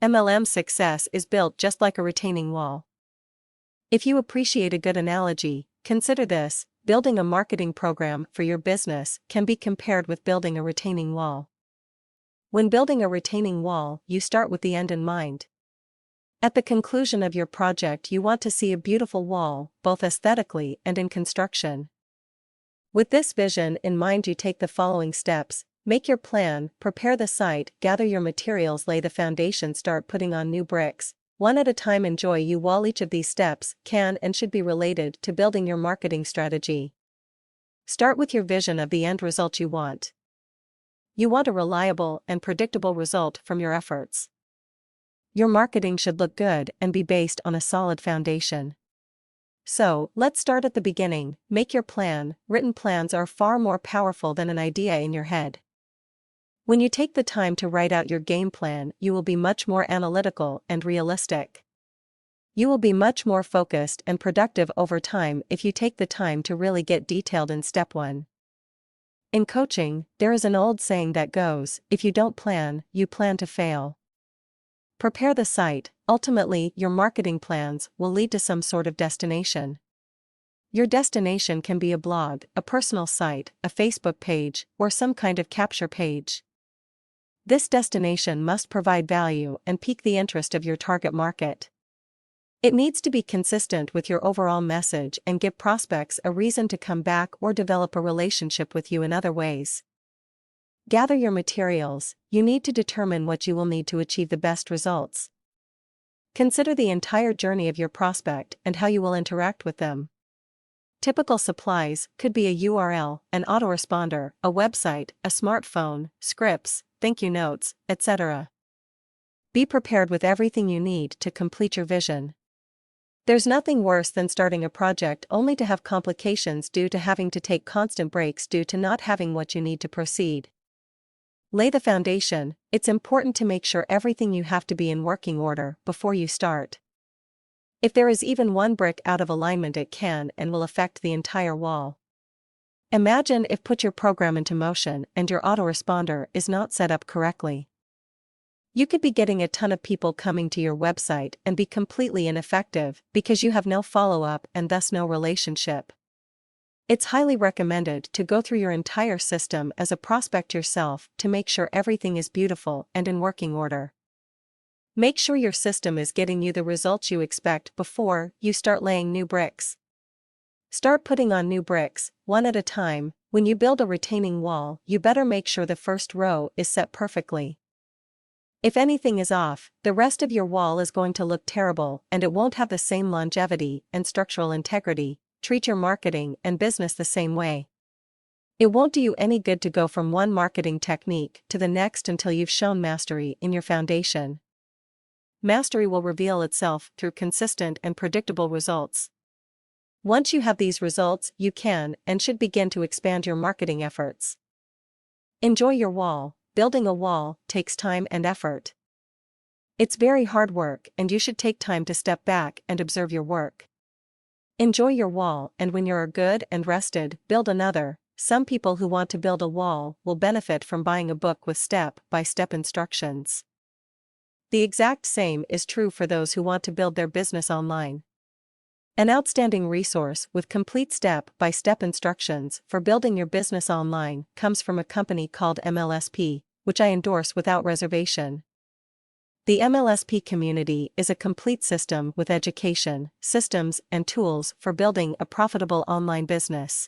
MLM success is built just like a retaining wall. If you appreciate a good analogy, consider this: building a marketing program for your business can be compared with building a retaining wall. When building a retaining wall, you start with the end in mind. At the conclusion of your project, you want to see a beautiful wall, both aesthetically and in construction. With this vision in mind, you take the following steps: make your plan, prepare the site, gather your materials, lay the foundation, start putting on new bricks, one at a time. Enjoy your wall. Each of these steps can and should be related to building your marketing strategy. Start with your vision of the end result you want. You want a reliable and predictable result from your efforts. Your marketing should look good and be based on a solid foundation. So, let's start at the beginning. Make your plan. Written plans are far more powerful than an idea in your head. When you take the time to write out your game plan, you will be much more analytical and realistic. You will be much more focused and productive over time if you take the time to really get detailed in step 1. In coaching, there is an old saying that goes, if you don't plan, you plan to fail. Prepare the site. Ultimately, your marketing plans will lead to some sort of destination. Your destination can be a blog, a personal site, a Facebook page, or some kind of capture page. This destination must provide value and pique the interest of your target market. It needs to be consistent with your overall message and give prospects a reason to come back or develop a relationship with you in other ways. Gather your materials. You need to determine what you will need to achieve the best results. Consider the entire journey of your prospect and how you will interact with them. Typical supplies could be a URL, an autoresponder, a website, a smartphone, scripts, thank you notes, etc. Be prepared with everything you need to complete your vision. There's nothing worse than starting a project only to have complications due to having to take constant breaks due to not having what you need to proceed. Lay the foundation. It's important to make sure everything you have to be in working order before you start. If there is even one brick out of alignment, it can and will affect the entire wall. Imagine if put your program into motion and your autoresponder is not set up correctly. You could be getting a ton of people coming to your website and be completely ineffective because you have no follow-up and thus no relationship. It's highly recommended to go through your entire system as a prospect yourself to make sure everything is beautiful and in working order. Make sure your system is getting you the results you expect before you start laying new bricks. Start putting on new bricks, one at a time. When you build a retaining wall, you better make sure the first row is set perfectly. If anything is off, the rest of your wall is going to look terrible and it won't have the same longevity and structural integrity. Treat your marketing and business the same way. It won't do you any good to go from one marketing technique to the next until you've shown mastery in your foundation. Mastery will reveal itself through consistent and predictable results. Once you have these results, you can and should begin to expand your marketing efforts. Enjoy your wall. Building a wall takes time and effort. It's very hard work, and you should take time to step back and observe your work. Enjoy your wall, and when you're good and rested, build another. Some people who want to build a wall will benefit from buying a book with step-by-step instructions. The exact same is true for those who want to build their business online. An outstanding resource with complete step-by-step instructions for building your business online comes from a company called MLSP, which I endorse without reservation. The MLSP community is a complete system with education, systems, and tools for building a profitable online business.